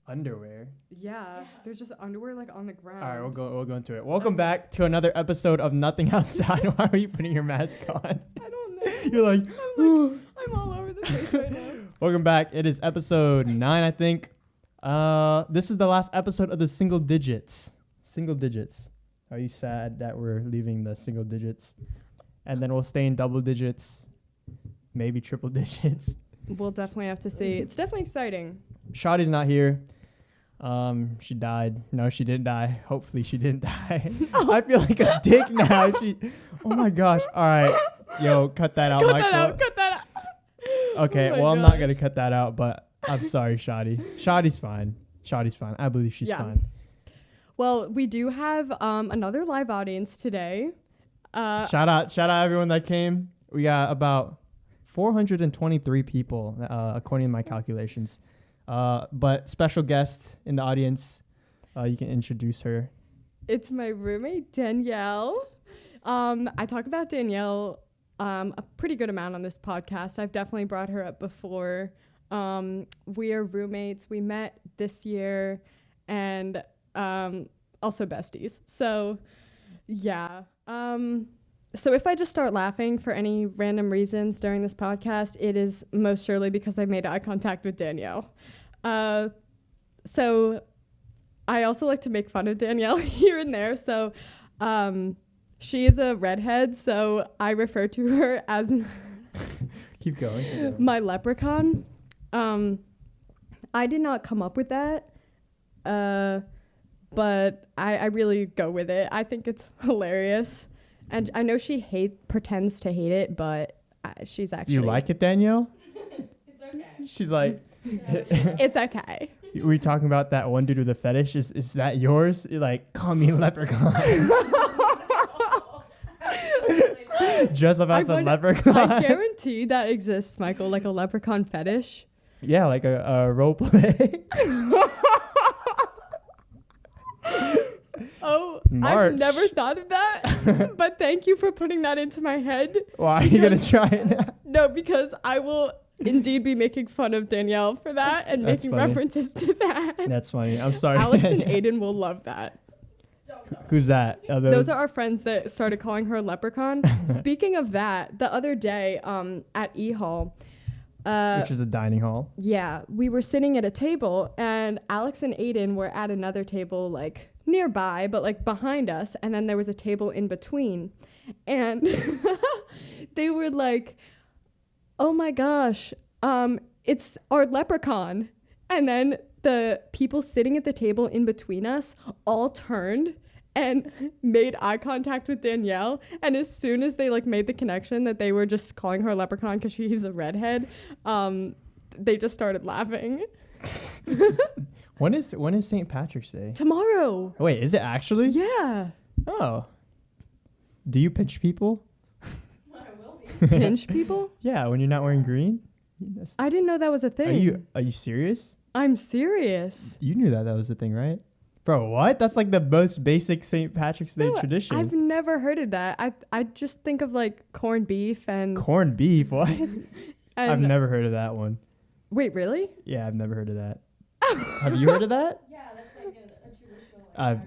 Underwear. Yeah, there's just underwear like on the ground. All right, we'll go into it. Welcome back to another episode of Nothing Outside. Why are you putting your mask on? I don't know. You're like, I'm all over the place right now. welcome back. It is episode 9, I think. This is the last episode of the single digits. Single digits. Are you sad that we're leaving the single digits? And then we'll stay in double digits, maybe triple digits. We'll definitely have to see. It's definitely exciting. Shawdee's not here. She died. No, she didn't die. Hopefully she didn't die. I feel like a dick now. Oh my gosh. All right. Yo, cut that out, Michael. Cut that out. Okay, Oh well, I'm gosh. not going to cut that out, but I'm sorry, Shawdee. Shawdee's fine. I believe she's fine. Well, we do have another live audience today. Shout out everyone that came. We got about 423 people, according to my calculations. But special guest in the audience, you can introduce her. It's my roommate, Danielle. I talk about Danielle a pretty good amount on this podcast. I've definitely brought her up before. We are roommates. We met this year and also besties. So, yeah. So if I just start laughing for any random reasons during this podcast, it is most surely because I made eye contact with Danielle. So I also like to make fun of Danielle here and there. So she is a redhead, so I refer to her as Keep going. my leprechaun. I did not come up with that, but I really go with it. I think it's hilarious. And I know she pretends to hate it, but she's actually... You like it, Danielle? It's okay. She's like... It's okay. Were you talking about that one dude with the fetish? Is that yours? You're like, call me leprechaun. Dress up as a leprechaun. I guarantee that exists, Michael, like a leprechaun fetish. Yeah, like a role play. Oh, March. I've never thought of that, but thank you for putting that into my head. Why are you going to try it now? No, because I will indeed be making fun of Danielle for that and That's making funny. references to that. That's funny. I'm sorry. Alex and Aiden will love that. Who's that? Those are our friends that started calling her leprechaun. Speaking of that, the other day at E-Hall, which is a dining hall. yeah, we were sitting at a table and Alex and Aiden were at another table like nearby, but like behind us. And then there was a table in between. And they were like, oh my gosh, it's our leprechaun. And then the people sitting at the table in between us all turned and made eye contact with Danielle. And as soon as they like made the connection that they were just calling her a leprechaun because she's a redhead, they just started laughing. When is St. Patrick's Day? Tomorrow. Oh, wait, is it actually? Yeah. Oh. Do you pinch people? Pinch people? Yeah, when you're not wearing green? I didn't know that was a thing. Are you serious? I'm serious. You knew that was a thing, right? Bro, what? That's like the most basic St. Patrick's Day tradition. I've never heard of that. I just think of like corned beef and... Corned beef? What? and I've never heard of that one. Wait, really? Yeah, I've never heard of that. Have you heard of that? Yeah, that's like a traditional Irish.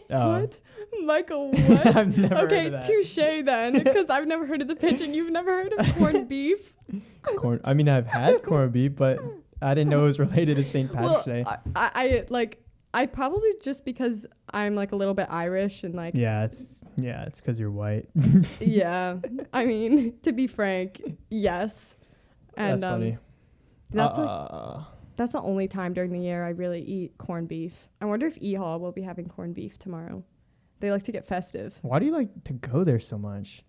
What? Michael, what? I've never heard Okay, of that. touche then, because I've never heard of the pinch and you've never heard of corned beef. I mean, I've had corned beef, but I didn't know it was related to St. Patrick's Day. I probably just because I'm like a little bit Irish and like Yeah, it's because you're white. yeah. I mean, to be frank, yes. And That's funny. that's the only time during the year I really eat corned beef. I wonder if E-Hall will be having corned beef tomorrow. They like to get festive. Why do you like to go there so much?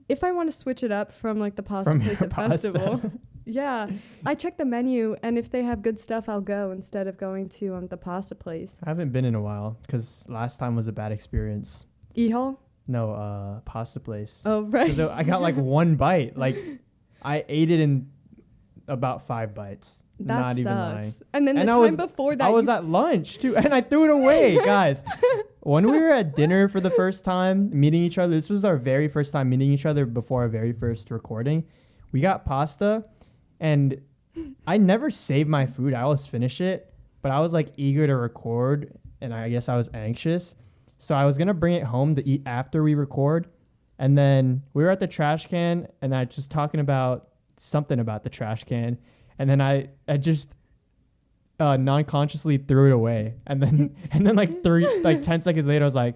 If I want to switch it up from like the pasta From place your at pasta. festival. Yeah. I check the menu and if they have good stuff, I'll go instead of going to the pasta place. I haven't been in a while because last time was a bad experience. E-Hall? No, pasta place. Oh, right. 'Cause I got like one bite. Like I ate it in about 5 bites. That Not sucks. even lying. And then And the I time was- before that, I was at lunch too, and I threw it away, guys. When we were at dinner for the first time, meeting each other, this was our very first time meeting each other before our very first recording. We got pasta, and I never save my food. I always finish it, but I was like eager to record, and I guess I was anxious. So I was going to bring it home to eat after we record. And then we were at the trash can, and I was just talking about something about the trash can. And then I just non-consciously threw it away. And then like 10 seconds later, I was like,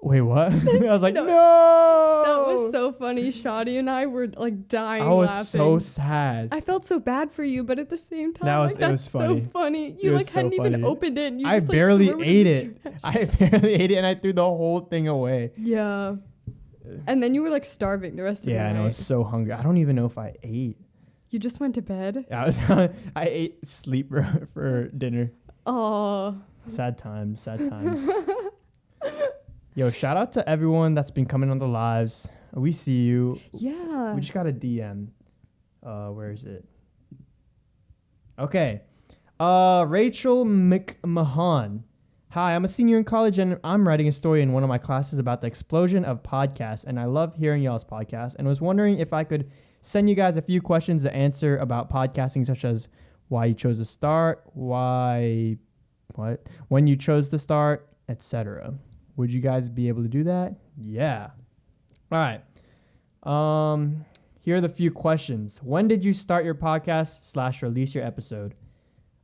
wait, what? I was like, no. That was so funny. Shawdee and I were like dying I was laughing. so sad. I felt so bad for you, but at the same time, It was funny. so funny. It You was like hadn't so even funny. opened it. And you I just, barely threw ate in it. the trash. I barely ate it, and I threw the whole thing away. Yeah. And then you were like starving the rest of the night. Yeah, and I was so hungry. I don't even know if I ate. You just went to bed? Yeah, I ate sleep for dinner. Oh. Sad times. Yo, shout out to everyone that's been coming on the lives. We see you. Yeah. We just got a DM. Where is it? Okay. Rachel McMahon. Hi, I'm a senior in college and I'm writing a story in one of my classes about the explosion of podcasts, and I love hearing y'all's podcast and was wondering if I could send you guys a few questions to answer about podcasting, such as why you chose to start, when you chose to start, etc. Would you guys be able to do that? Yeah. All right. Here are the few questions. When did you start your podcast / release your episode?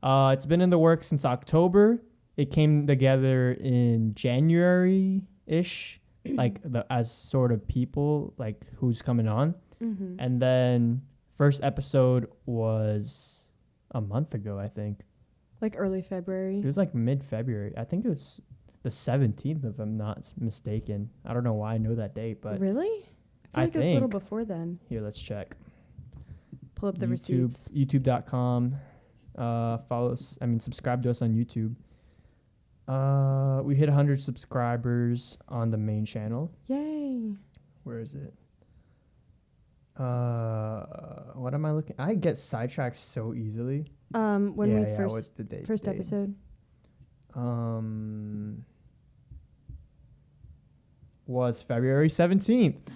It's been in the works since October. It came together in January-ish, like as sort of people, like who's coming on. Mm-hmm. And then first episode was a month ago, I think. Like early February. It was like mid-February. I think it was the 17th, if I'm not mistaken. I don't know why I know that date, but Really? I feel like it was a little before then. Here, let's check. Pull up the receipts. YouTube.com. Subscribe to us on YouTube. We hit 100 subscribers on the main channel. Yay. Where is it? What am I looking? I get sidetracked so easily. What's the date? First episode. Was February 17th.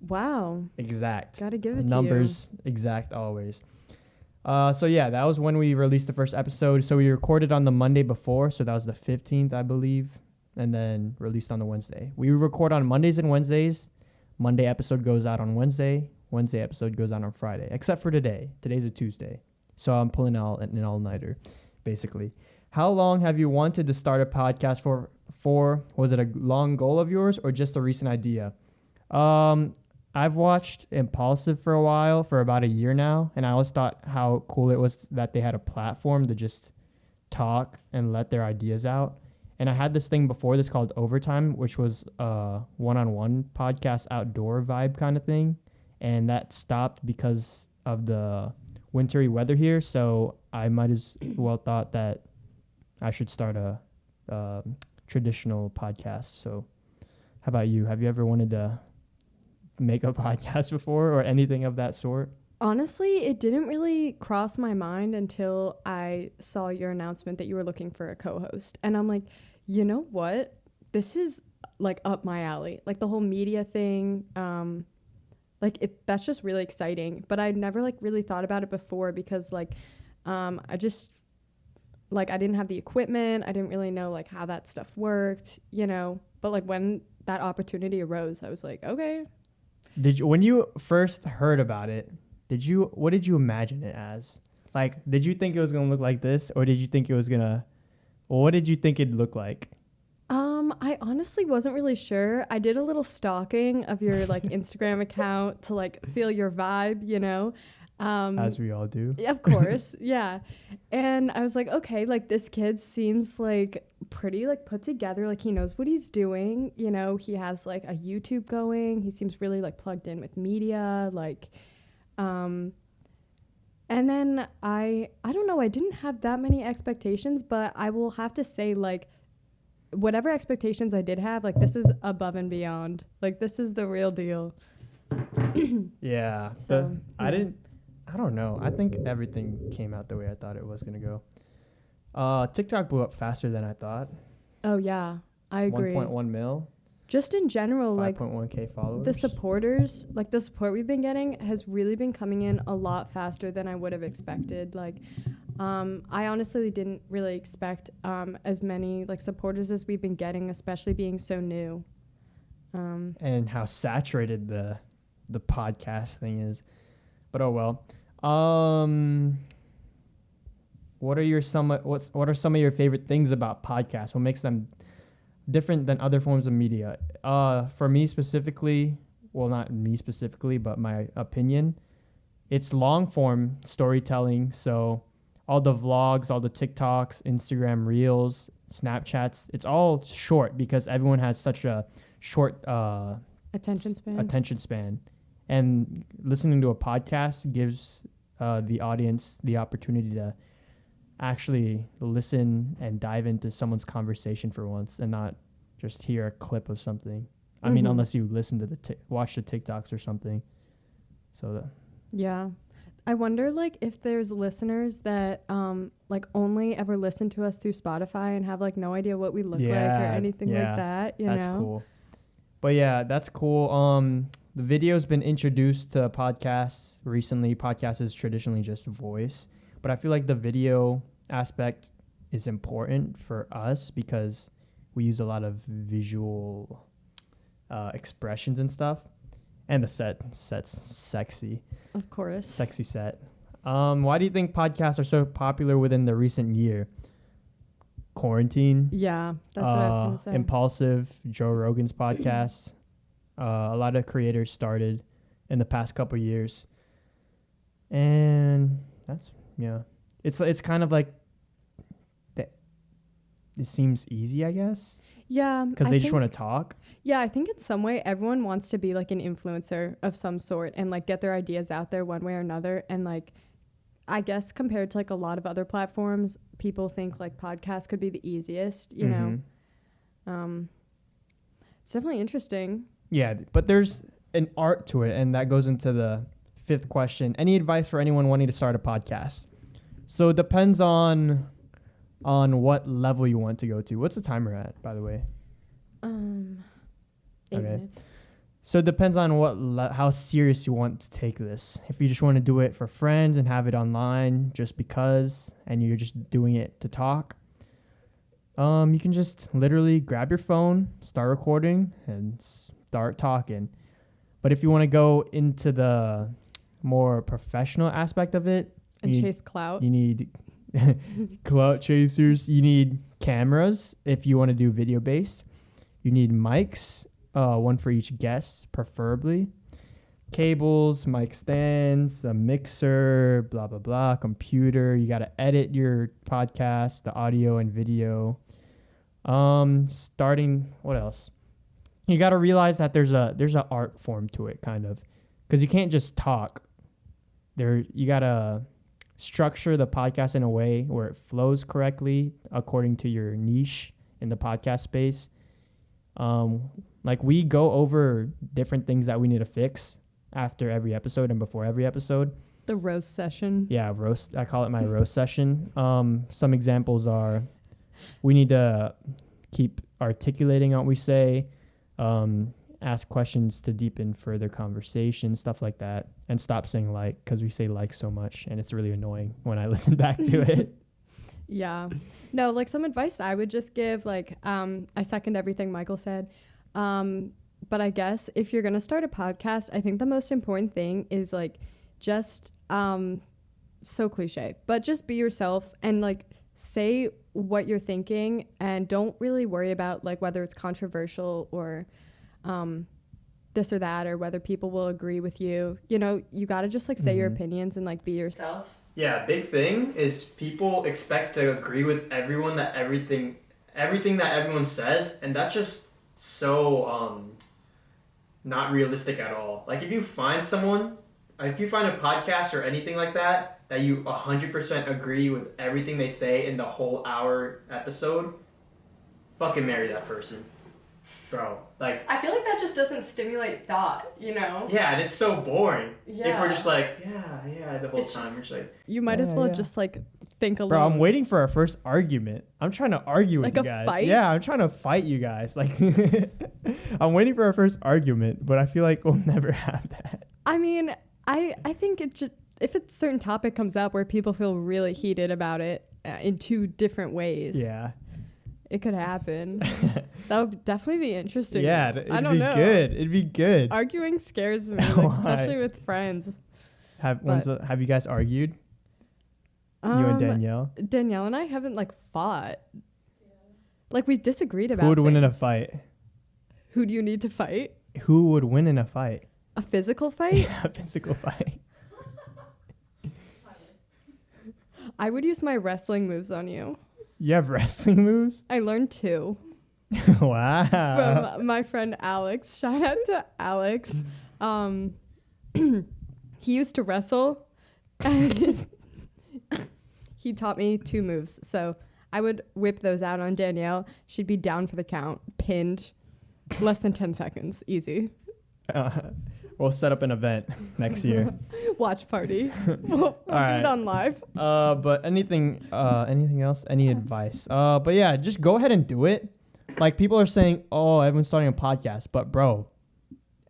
Wow. Exact. Gotta give it Numbers exact always. So yeah, that was when we released the first episode. So we recorded on the Monday before, so that was the 15th, I believe, and then released on the Wednesday. We record on Mondays and Wednesdays. Monday episode goes out on Wednesday. Wednesday episode goes out on Friday, except for today. Today's a Tuesday, so I'm pulling out an all-nighter, basically. How long have you wanted to start a podcast for? Was it a long goal of yours or just a recent idea? I've watched Impulsive for a while, for about a year now, and I always thought how cool it was that they had a platform to just talk and let their ideas out. And I had this thing before this called Overtime, which was a one-on-one podcast outdoor vibe kind of thing, and that stopped because of the wintry weather here, so I might as well thought that I should start a traditional podcast. So how about you? Have you ever wanted to make a podcast before or anything of that sort? Honestly, it didn't really cross my mind until I saw your announcement that you were looking for a co-host. And I'm like, you know what? This is like up my alley. Like the whole media thing, that's just really exciting. But I'd never like really thought about it before because I didn't have the equipment. I didn't really know like how that stuff worked, But like when that opportunity arose, I was like, okay. When you first heard about it, what did you imagine it as? Like, did you think it was gonna look like this, or did you think it was gonna? What did you think it'd look like? I honestly wasn't really sure. I did a little stalking of your like Instagram account to like feel your vibe, As we all do. Of course, yeah. And I was like, okay, like this kid seems like pretty like put together, like he knows what he's doing, he has like a YouTube going, he seems really like plugged in with media, and then I don't know, I didn't have that many expectations, but I will have to say like whatever expectations I did have, like this is above and beyond, like this is the real deal. Yeah. So, I don't know. I think everything came out the way I thought it was going to go. TikTok blew up faster than I thought. Oh, yeah. I agree. 1.1 mil. just in general, like 5.1K followers. the supporters, like the support we've been getting has really been coming in a lot faster than I would have expected. Like, I honestly didn't really expect as many like supporters as we've been getting, especially being so new. And how saturated the podcast thing is. But oh well. What are some of your favorite things about podcasts? What makes them different than other forms of media? For me specifically, well, not me specifically, but my opinion, it's long form storytelling. So all the vlogs, all the TikToks, Instagram Reels, Snapchats, it's all short because everyone has such a short Attention span. And listening to a podcast gives the audience the opportunity to actually listen and dive into someone's conversation for once and not just hear a clip of something. I mean, unless you listen to watch the TikToks or something. So Yeah. I wonder like if there's listeners that like only ever listen to us through Spotify and have like no idea what we look like or anything like that, you that's know? cool. But yeah, that's cool. The video's been introduced to podcasts recently. Podcast is traditionally just voice, but I feel like the video aspect is important for us because we use a lot of visual expressions and stuff, and the set's sexy. Of course. Sexy set. Why do you think podcasts are so popular within the recent year? Quarantine. Yeah, that's what I was going to say. Impulsive, Joe Rogan's podcast. A lot of creators started in the past couple years, and that's it's kind of like it seems easy, I guess. Yeah, because they just want to talk. Yeah, I think in some way everyone wants to be like an influencer of some sort and like get their ideas out there one way or another. And like, I guess compared to like a lot of other platforms, people think like podcasts could be the easiest, you know? It's definitely interesting. Yeah, but there's an art to it, and that goes into the fifth question. Any advice for anyone wanting to start a podcast? So it depends on what level you want to go to. What's the timer at, by the way? 8 minutes. So it depends on how serious you want to take this. If you just want to do it for friends and have it online just because, and you're just doing it to talk, you can just literally grab your phone, start recording, and start talking. But if you want to go into the more professional aspect of it, and chase clout, you need clout chasers. You need cameras if you want to do video based. You need mics, one for each guest, preferably. Cables, mic stands, a mixer, blah, blah, blah, computer. You got to edit your podcast, the audio and video. What else? You got to realize that there's a art form to it, kind of, because you can't just talk. You got to structure the podcast in a way where it flows correctly according to your niche in the podcast space. Like we go over different things that we need to fix after every episode and before every episode. The roast session. Yeah, roast. I call it my roast session. Some examples are we need to keep articulating what we say, ask questions to deepen further conversation, stuff like that, and stop saying like, because we say like so much and it's really annoying when I listen back to it. Yeah. No, like some advice I would just give, like, I second everything Michael said. But I guess if you're going to start a podcast, I think the most important thing is like just, so cliche, but just be yourself and like say what you're thinking and don't really worry about like whether it's controversial or, this or that, or whether people will agree with you. You know, you got to just like say your opinions and like be yourself. Yeah, big thing is people expect to agree with everyone that everything that everyone says, and that's just so not realistic at all. Like if you find a podcast or anything like that you 100% agree with everything they say in the whole hour episode, fucking marry that person. Bro, like I feel like that just doesn't stimulate thought, you know? Yeah, and it's so boring. Yeah. If we're just like, yeah, the whole time. We're just like, you might as well just like think alone. Bro, I'm waiting for our first argument. I'm trying to argue with Like you a guys. fight? Yeah, I'm trying to fight you guys. Like, I'm waiting for our first argument, but I feel like we'll never have that. I mean, I think it just, if a certain topic comes up where people feel really heated about it in two different ways, Yeah. it could happen. That would definitely be interesting. Yeah, though. it'd I don't be know. good. It'd be good. Arguing scares me, Why? especially with friends. Have you guys argued? You and Danielle? Danielle and I haven't like fought. Like we disagreed about Who would win in a things. fight? Who do you need to fight? Who would win in a fight? A physical fight? Yeah, a physical fight. I would use my wrestling moves on you. You have wrestling moves? I learned 2 Wow. from my friend Alex. Shout out to Alex. He used to wrestle and he taught me 2 moves. So I would whip those out on Danielle. She'd be down for the count, pinned, less than 10 seconds, easy. We'll set up an event next year. Watch party. We'll do right. it on live. But anything else? Any advice? But yeah, just go ahead and do it. Like people are saying, oh, everyone's starting a podcast, but bro,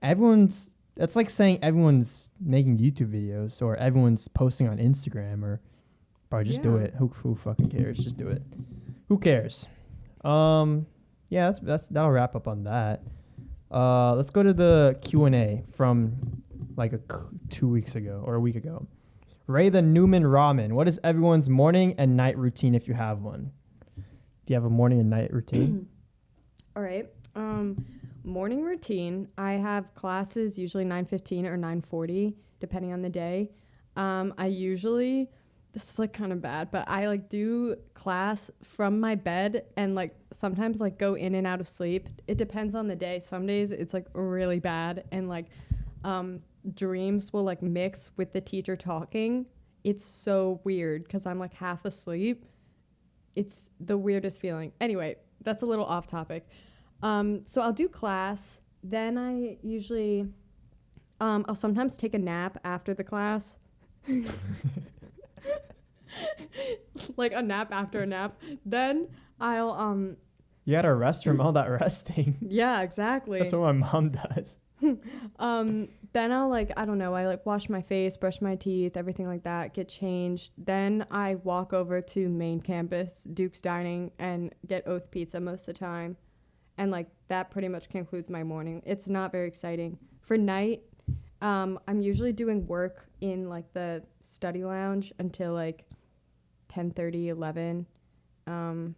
that's like saying everyone's making YouTube videos or everyone's posting on Instagram or, bro, just do Yeah. it. Who fucking cares? Just do it. Who cares? Yeah, that'll wrap up on that. Let's go to the Q&A from like 2 weeks ago or a week ago. Ray the Newman Ramen. What is everyone's morning and night routine if you have one? Do you have a morning and night routine? All right. Morning routine. I have classes usually 9:15 or 9:40, depending on the day. I usually, this is like kind of bad, but I like do class from my bed and like sometimes like go in and out of sleep. It depends on the day. Some days it's like really bad and like dreams will like mix with the teacher talking. It's so weird because I'm like half asleep. It's the weirdest feeling. Anyway, that's a little off topic. So I'll do class. Then I usually, I'll sometimes take a nap after the class. Like a nap after a nap. Then I'll, You gotta rest from all that resting. yeah, exactly. That's what my mom does. Then I'll like, I don't know, I like wash my face, brush my teeth, everything like that, get changed. Then I walk over to main campus, Duke's Dining, and get Oath Pizza most of the time. And like that pretty much concludes my morning. It's not very exciting. For night, I'm usually doing work in like the study lounge until like 10:30, 11. Then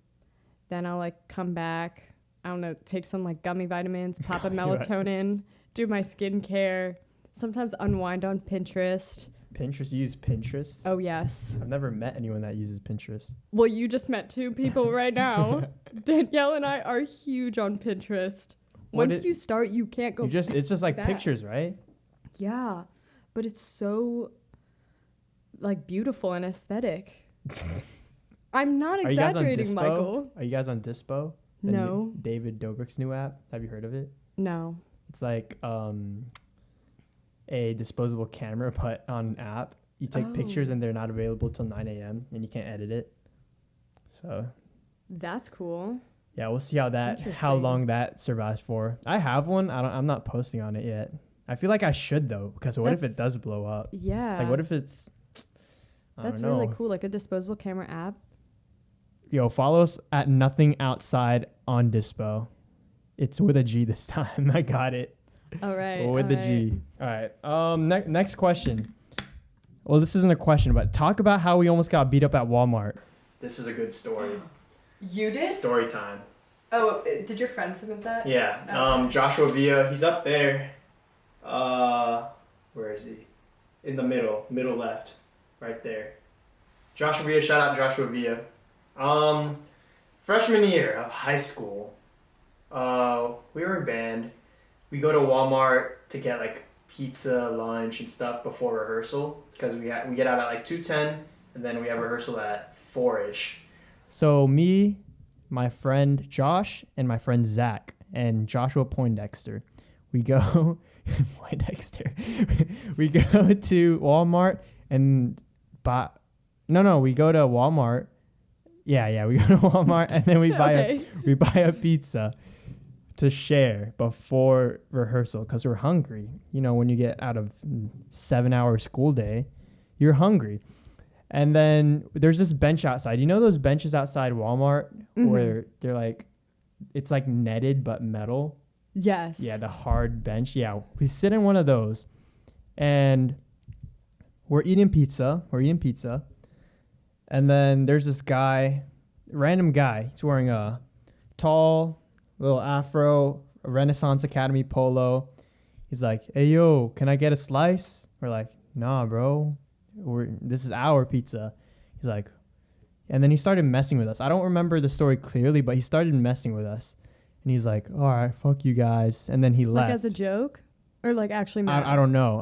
I'll like come back, I don't know, take some like gummy vitamins, pop a melatonin, do my skincare, sometimes unwind on Pinterest. Pinterest, you use Pinterest? Oh, yes. I've never met anyone that uses Pinterest. Well, you just met 2 people right now. Danielle and I are huge on Pinterest. Once you start, you can't go. It's just like back. pictures, right? Yeah, but it's so like beautiful and aesthetic. I'm not Are you guys on exaggerating, Dispo? Michael. Are you guys on Dispo? No. David Dobrik's new app. Have you heard of it? No. It's like a disposable camera, but on an app. You take pictures and they're not available till 9 a.m. and you can't edit it. So That's cool. yeah, we'll see how Interesting. long that survives for. I have one. I'm not posting on it yet. I feel like I should though, because what if it does blow up? Yeah. Like what if it's That's I don't know. really cool, like a disposable camera app. Yo, follow us at Nothing Outside on Dispo. It's with a G this time. I got it. All right. With the G. All right. Next question. Well, this isn't a question, but talk about how we almost got beat up at Walmart. This is a good story. You did? Story time. Oh, did your friend submit that? Yeah. Okay. Joshua Villa, he's up there. Where is he? In the middle left, right there. Joshua Villa, shout out Joshua Villa. Freshman year of high school, we were in band. We go to Walmart to get like pizza, lunch, and stuff before rehearsal because we get out at like 2:10, and then we have rehearsal at 4-ish. So me, my friend Josh, and my friend Zach, and Joshua Poindexter, we go Poindexter. We go to Walmart and No, we go to Walmart. Yeah, we go to Walmart and then we buy Okay. we buy a pizza to share before rehearsal because we're hungry. You know, when you get out of 7-hour school day, you're hungry. And then there's this bench outside. You know those benches outside Walmart where they're like, it's like netted but metal? Yes. Yeah, the hard bench. Yeah, we sit in one of those and we're eating pizza. And then there's this guy, random guy. He's wearing a tall little afro, a Renaissance Academy polo. He's like, hey, yo, can I get a slice? We're like, nah, bro. This is our pizza. He's like, and then he started messing with us. I don't remember the story clearly, but he started messing with us. And he's like, all right, fuck you guys. And then he left. Like as a joke? Or like actually mad? I don't know.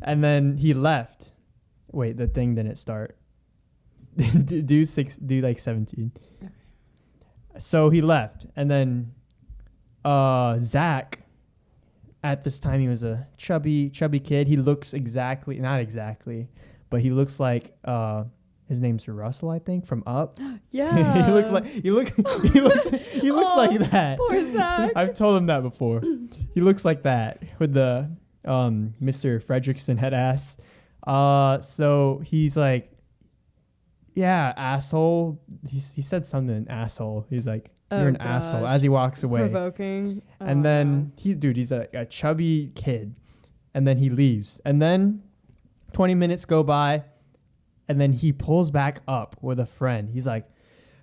And then he left. Wait, the thing didn't start. do 17. Okay. So he left. And then Zach, at this time, he was a chubby kid. He looks not exactly, but he looks like his name's Russell, I think, from Up. Yeah. he looks like that. Poor Zach. I've told him that before. He looks like that with the Mr. Fredrickson head ass. So he's like, yeah, asshole. He said something, asshole. He's like, you're an asshole, as he walks away. Provoking. And then he's a chubby kid. And then he leaves. And then 20 minutes go by. And then he pulls back up with a friend. He's like,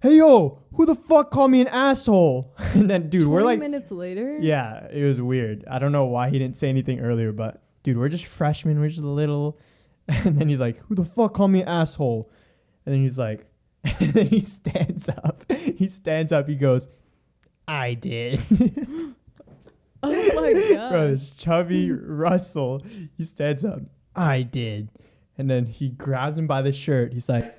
hey, yo, who the fuck called me an asshole? And then, dude, we're like 20 minutes later? Yeah, it was weird. I don't know why he didn't say anything earlier, but dude, we're just freshmen. We're just little. And then he's like, who the fuck called me an asshole? And then he's like, and then he stands up. He goes, I did. Oh my god. Bro, this chubby Russell, he stands up. I did. And then he grabs him by the shirt. He's like,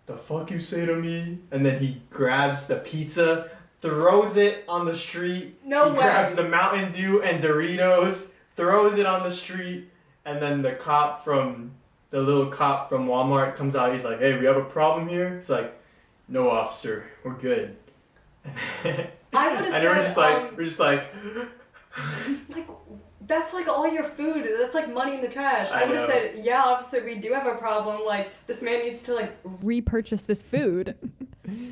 the fuck you say to me? And then he grabs the pizza, throws it on the street. No he way. grabs the Mountain Dew and Doritos, throws it on the street. And then the little cop from Walmart comes out. He's like, hey, we have a problem here. It's like, no, officer, we're good. I would have said, And we're just like, like, that's like all your food. That's like money in the trash. I I would have know. said, yeah, officer, we do have a problem. Like, this man needs to, like, Repurchase this food.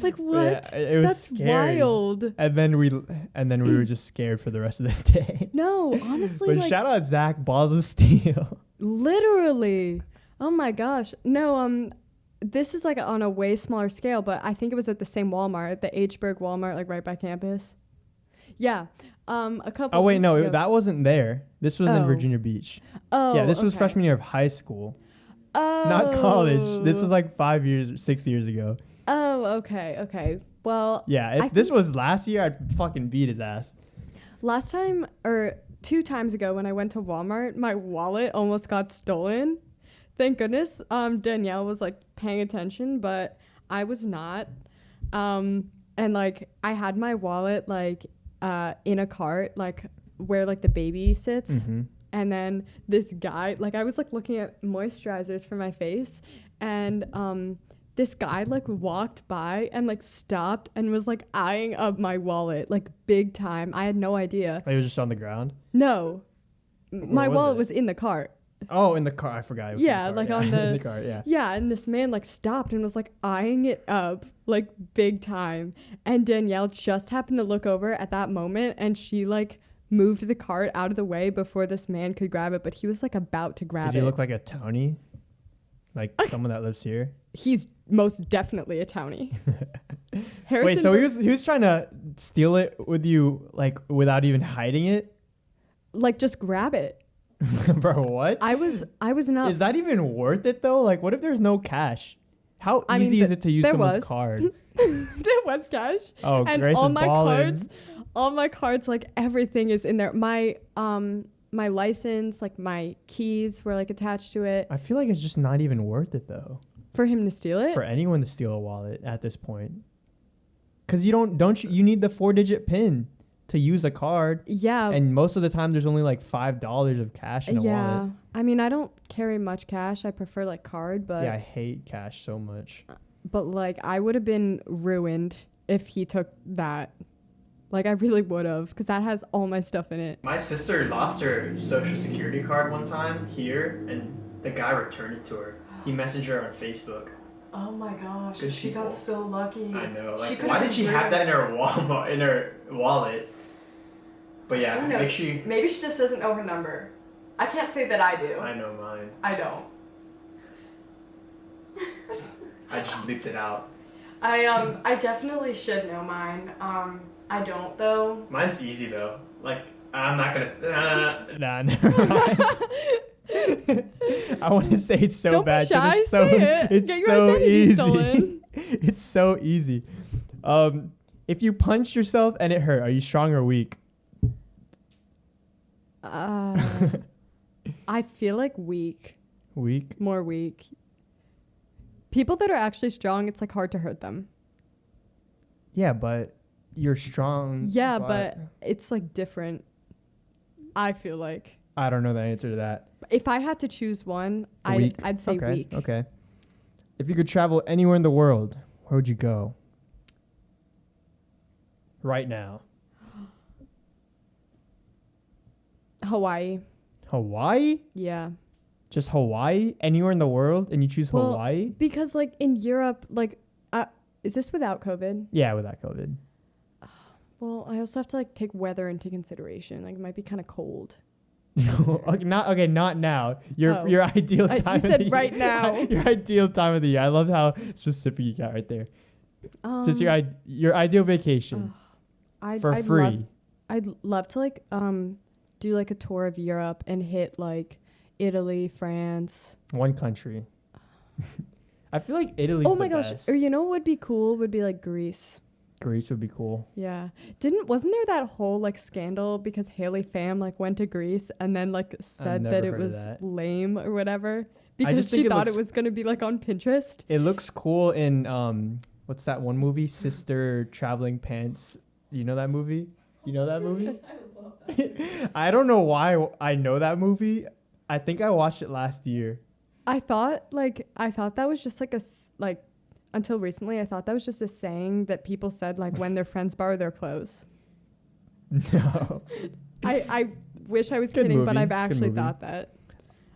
Like what? Yeah, it was That's scary. wild. And then we were just scared for the rest of the day. No, honestly, But like shout out Zach, balls of steel. literally. Oh my gosh. No, this is like on a way smaller scale, but I think it was at the same Walmart, the Hburg Walmart, like right by campus. Yeah. A couple. Oh wait, weeks no, ago. that wasn't there. This was in Oh. Virginia Beach. Oh. Yeah, this was okay. freshman year of high school, Oh. not college. This was like 6 years ago. Oh, okay. Well, Yeah, I if this think- was last year, I'd fucking beat his ass. last time or 2 times ago when I went to Walmart, my wallet almost got stolen. Thank goodness. Danielle was like paying attention, but I was not. And like I had my wallet like in a cart, like where like the baby sits. Mm-hmm. And then this guy, like I was like looking at moisturizers for my face, and this guy like walked by and like stopped and was like eyeing up my wallet like big time. I had no idea. It was just on the ground. No, my was wallet it? was in the cart. Oh, in the car. I forgot. It was in Yeah, the car. like yeah. on the- in the car. Yeah. Yeah, and this man like stopped and was like eyeing it up like big time. And Danielle just happened to look over at that moment, and she like moved the cart out of the way before this man could grab it, but he was like about to grab Did it. he look like a townie? Like someone that lives here? He's most definitely a townie. Harrison Wait, so he was trying to steal it with you, like without even hiding it? like just grab it. Bro, what? I was not. Is that even worth it though? Like, what if there's no cash? How I mean, easy is it to use there someone's was. card? There was cash. Oh, And Grace all is my balling. cards, like everything is in there. My license, like my keys were like attached to it. I feel like it's just not even worth it though For him to steal it? for anyone to steal a wallet at this point. Cause you need the 4-digit PIN. to use a card. Yeah. And most of the time, there's only like $5 of cash in a wallet. I mean, I don't carry much cash. I prefer like card, but Yeah, I hate cash so much. but like I would have been ruined if he took that. Like I really would have, because that has all my stuff in it. My sister lost her social security card one time here, and the guy returned it to her. He messaged her on Facebook. Oh my gosh, Good she people. got so lucky. I know. She Like, could've why been did she have that in her wallet? But yeah, Who knows? make sure you, Maybe she just doesn't know her number. I can't say that I do. I know mine. I don't. I just bleeped it out. I definitely should know mine. I don't though. Mine's easy though. Like, I'm not gonna. Nah, never mind. I want to say it's so Don't be bad. 'cause shy, it's so, say it. It's Get your so identity easy. stolen. It's so easy. If you punch yourself and it hurt, are you strong or weak? I feel like weak. Weak. More weak. People that are actually strong, it's like hard to hurt them. Yeah, but you're strong. Yeah, but it's like different. I feel like. I don't know the answer to that. If I had to choose one, Weak. I'd say Okay, weak. Okay. If you could travel anywhere in the world, where would you go? Right now. Hawaii. Hawaii? Yeah. Just Hawaii? Anywhere in the world and you choose Well, Hawaii? Because like in Europe, like, is this without COVID? Yeah, without COVID. Well, I also have to like take weather into consideration. Like it might be kind of cold. Not now. Your Oh. ideal time. You of the said year. right now. Your ideal time of the year. I love how specific you got right there. Just your ideal vacation for free. I'd love to like do like a tour of Europe and hit like Italy, France. One country. I feel like Italy's Oh the my gosh! best. Or you know what would be cool? Would be like Greece. Greece would be cool. Yeah. Wasn't there that whole like scandal because Haley Pham like went to Greece and then like said never that it heard of was that. lame or whatever because just she think it thought it looks- was going to be like on Pinterest. It looks cool in what's that one movie? Sister Traveling Pants. You know that movie? You know that movie? I love that. I don't know why I know that movie. I think I watched it last year. I thought that was just like until recently I thought that was just a saying that people said like when their friends borrow their clothes. No. I wish I was Good kidding, but movie, I've good actually movie. thought that.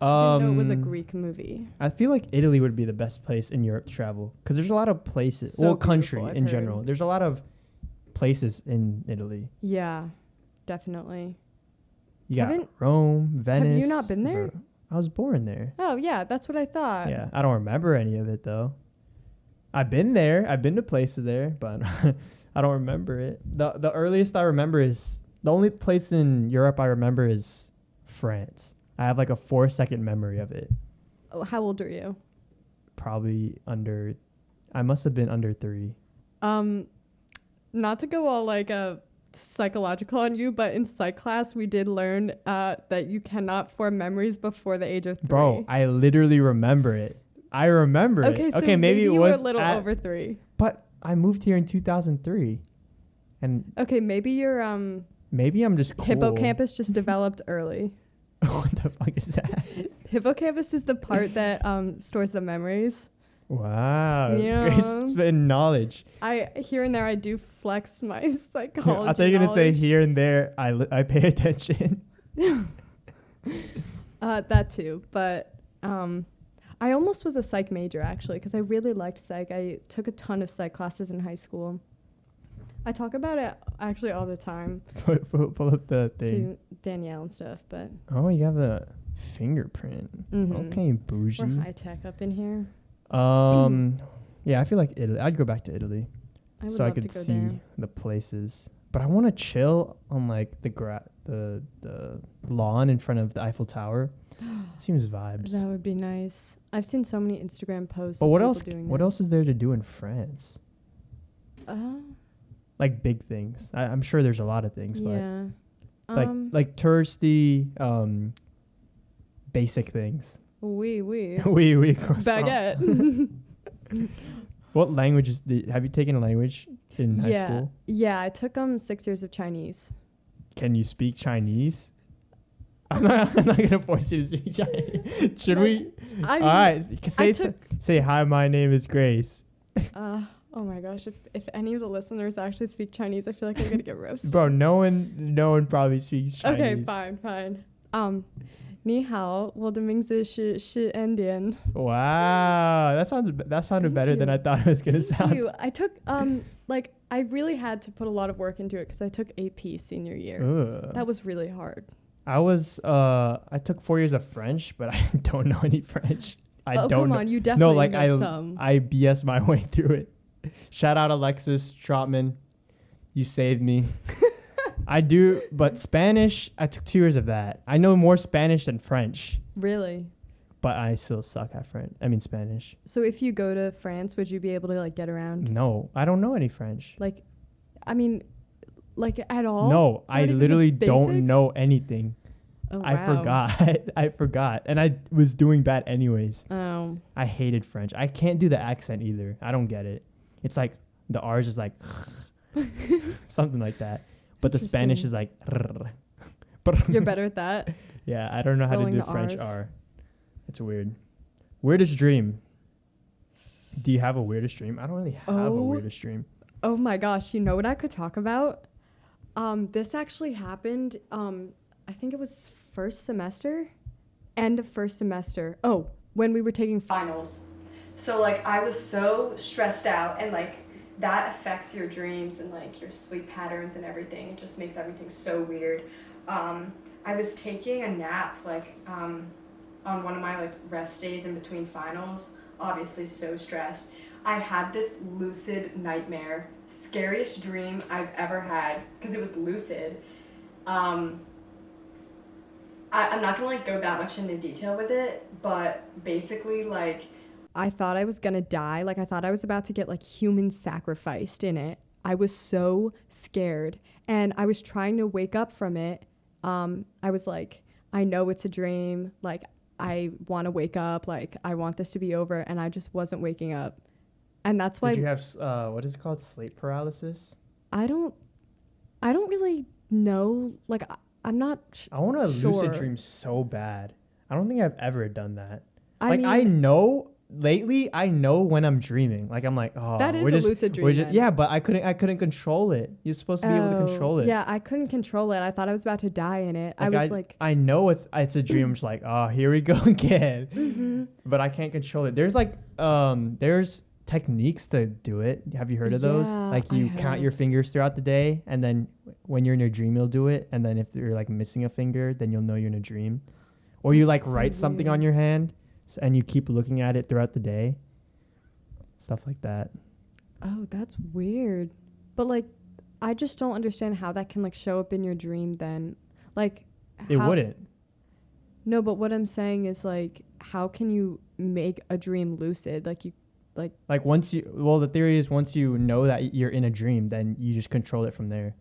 I didn't know it was a Um, Greek movie. I feel like Italy would be the best place in Europe to travel because there's a lot of places. So well, country beautiful, I've in heard. general. There's a lot of places in Italy. Yeah, definitely. You got Haven't- Rome, Venice. you not been there? I was born there. Oh yeah, that's what I thought. Yeah, I don't remember any of it though. I've been there. I've been to places there, but I don't remember it. The earliest I remember is the only place in Europe I remember is France. I have like a 4-second memory of it. Oh, how old are you? Probably I must have been under 3. Not to go all like psychological on you, but in psych class we did learn that you cannot form memories before the age of 3. Bro, I literally remember it. I remember Okay, it. so Okay, maybe it you was were a little over 3. But I moved here in 2003. And Okay, maybe your maybe I'm just cool. hippocampus just developed early. What the fuck is that? Hippocampus is the part that stores the memories. Wow. Yeah. Great spitting knowledge. Here and there I do flex my psychology. I thought you were going to say knowledge. here and there I pay attention. That too, but I almost was a psych major actually because I really liked psych. I took a ton of psych classes in high school. I talk about it actually all the time Pull up the thing. to Danielle and stuff, but Oh, you have a fingerprint. Mhm. Okay, bougie. we're high tech up in here. Yeah, I feel like Italy. I'd go back to Italy I would so I love could to go see there. the places. But I want to chill on like the lawn in front of the Eiffel Tower. Seems vibes. That would be nice. I've seen so many Instagram posts. But of what people else? doing What that. else is there to do in France? Like big things. I'm sure there's a lot of things, Yeah. but like touristy, basic things. Oui. Oui, croissant. Baguette. What languages have you taken a language in high school? Yeah, I took 6 years of Chinese. can you speak Chinese? I'm not gonna force you to speak Chinese. Should we? I mean, All right. Say hi. My name is Grace. Oh my gosh, if any of the listeners actually speak Chinese, I feel like I'm gonna get roasted. Bro, no one probably speaks Chinese. Okay, fine. 你好，我的名字是 Andian. Wow, that sounded better than I thought it was gonna Thank sound. you. I took like I really had to put a lot of work into it because I took AP senior year. Ugh. That was really hard. I took 4 years of French, but I don't know any French. I don't come know. on, you definitely know I some. I BS my way through it. Shout out Alexis Trotman. You saved me. I do, but Spanish, I took 2 years of that. I know more Spanish than French, Really? but I still suck at Spanish. So if you go to France, would you be able to like get around? No, I don't know any French. Like, I mean, like at all? No, I Not even the literally don't basics? know anything. Oh, wow. I forgot. And I was doing bad anyways. Oh. I hated French. I can't do the accent either. I don't get it. It's like the R's is like something like that. But the Spanish is like You're better at that? yeah, I don't know how Rolling to do the French Rs. R. It's weird. Weirdest dream. Do you have a weirdest dream? I don't really have a weirdest dream. Oh my gosh, you know what I could talk about? This actually happened, I think it was end of first semester. Oh, when we were taking Finals. So like I was so stressed out, and like that affects your dreams and like your sleep patterns and everything. It just makes everything so weird. I was taking a nap like on one of my like rest days in between finals, obviously so stressed. I had this lucid nightmare, scariest dream I've ever had because it was lucid. I'm not gonna like go that much into detail with it, but basically like I thought I was gonna die. Like I thought I was about to get like human sacrificed in it. I was so scared, and I was trying to wake up from it. I was like, I know it's a dream. Like I want to wake up. Like I want this to be over, and I just wasn't waking up. And that's why. Did you have what is it called? Sleep paralysis? I don't really know. Like I'm not. I want a sure. lucid dream so bad. I don't think I've ever done that. I know when I'm dreaming. Like I'm like, oh, that is a lucid dream. Then. Yeah, but I couldn't control it. You're supposed to be able to control it. Yeah, I couldn't control it. I thought I was about to die in it. I know it's a dream. I'm just like, oh, here we go again. Mm-hmm. But I can't control it. There's like there's techniques to do it. Have you heard of those? Like you count your fingers throughout the day, and then when you're in your dream, you'll do it. And then if you're like missing a finger, then you'll know you're in a dream. Or you like write something on your hand, and you keep looking at it throughout the day. Stuff like that. Oh, that's weird. But like, I just don't understand how that can like show up in your dream then. Like, it wouldn't. No, but what I'm saying is like, how can you make a dream lucid? Like you, like the theory is once you know that you're in a dream, then you just control it from there.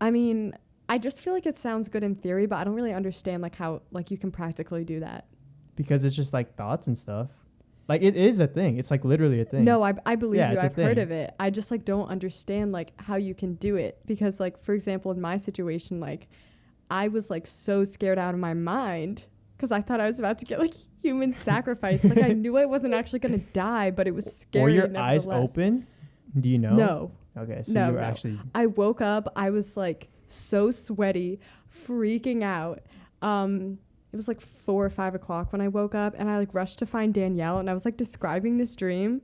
I mean, I just feel like it sounds good in theory, but I don't really understand like how like you can practically do that. Because it's just like thoughts and stuff. Like it is a thing. It's like literally a thing. No, I believe you. I've heard thing. of it. I just like don't understand like how you can do it. Because like, for example, in my situation, like I was like so scared out of my mind because I thought I was about to get like human sacrifice. Like I knew I wasn't actually going to die, but it was scary. Were your eyes open? Do you know? No. Okay, so you were actually... I woke up. I was like so sweaty, freaking out. It was like 4 or 5 o'clock when I woke up, and I like rushed to find Danielle, and I was like describing this dream.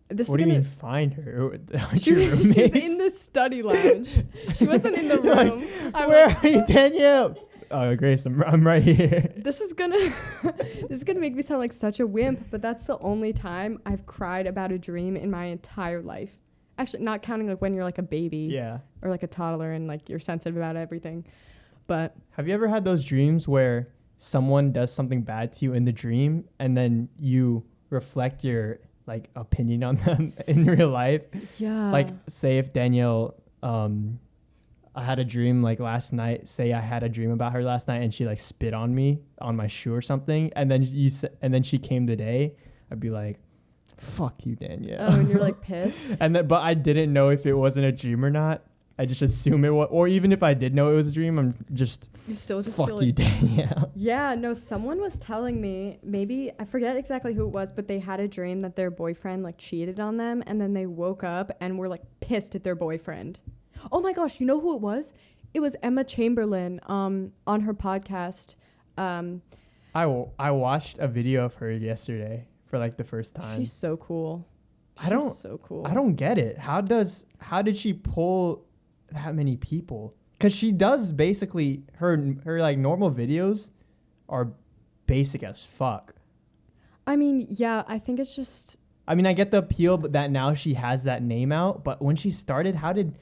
What do you mean find her? She was in the study lounge. She wasn't in the room. Like, where are you, Danielle? Oh, Grace, I'm right here. This is gonna make me sound like such a wimp, but that's the only time I've cried about a dream in my entire life. Actually, not counting like when you're like a baby, or like a toddler, and like you're sensitive about everything. But have you ever had those dreams where someone does something bad to you in the dream, and then you reflect your like opinion on them in real life? Yeah. Like, say if Danielle, I had a dream like last night. Say I had a dream about her last night, and she like spit on me on my shoe or something, and then she came today. I'd be like, "Fuck you, Danielle." Oh, and you're like pissed. But I didn't know if it wasn't a dream or not. I just assume it was, or even if I did know it was a dream, I'm just You still just fuck feel you, like, Danielle. yeah, no, someone was telling me, maybe, I forget exactly who it was, but they had a dream that their boyfriend like cheated on them, and then they woke up and were like pissed at their boyfriend. Oh my gosh, you know who it was? It was Emma Chamberlain on her podcast. I watched a video of her yesterday for like the first time. She's so cool. She's so cool. I don't get it. How did she pull that many people? Because she does basically her like normal videos are basic as fuck. I mean, yeah, I think it's just. I mean, I get the appeal, but that now she has that name out. But when she started, how did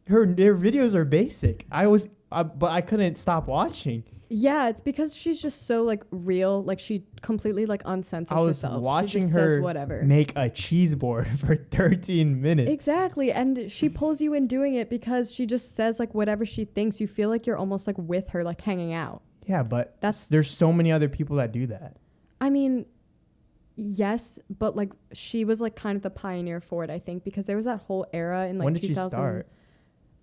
her videos are basic? But I couldn't stop watching. Yeah, it's because she's just so like real. Like she completely like uncensors I was herself. watching she just her says whatever. make a cheese board for 13 minutes. Exactly, and she pulls you in doing it because she just says like whatever she thinks. You feel like you're almost like with her, like hanging out. Yeah, but there's so many other people that do that. I mean, yes, but like she was like kind of the pioneer for it, I think, because there was that whole era in like When did 2000. she start?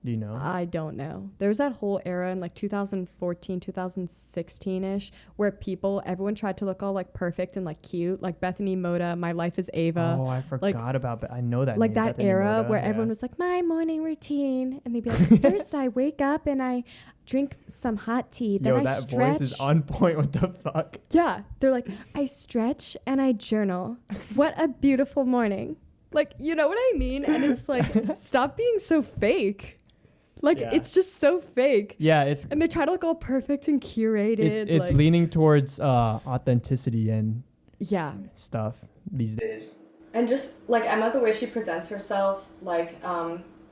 Do you know? I don't know. There was that whole era in like 2014, 2016-ish where everyone tried to look all like perfect and like cute, like Bethany Moda, My Life is Ava. Oh, I forgot about it. I know that. Like name, that Bethany era Moda, where yeah. everyone was like, my morning routine. And they'd be like, first I wake up and I drink some hot tea. Then Yo, I that stretch. voice is on point. What the fuck? Yeah. They're like, I stretch and I journal. What a beautiful morning. Like, you know what I mean? And it's like, stop being so fake. Like, Yeah. it's just so fake. Yeah, And they try to look all perfect and curated. it's like, leaning towards authenticity and yeah. stuff these days. And just like Emma, the way she presents herself, like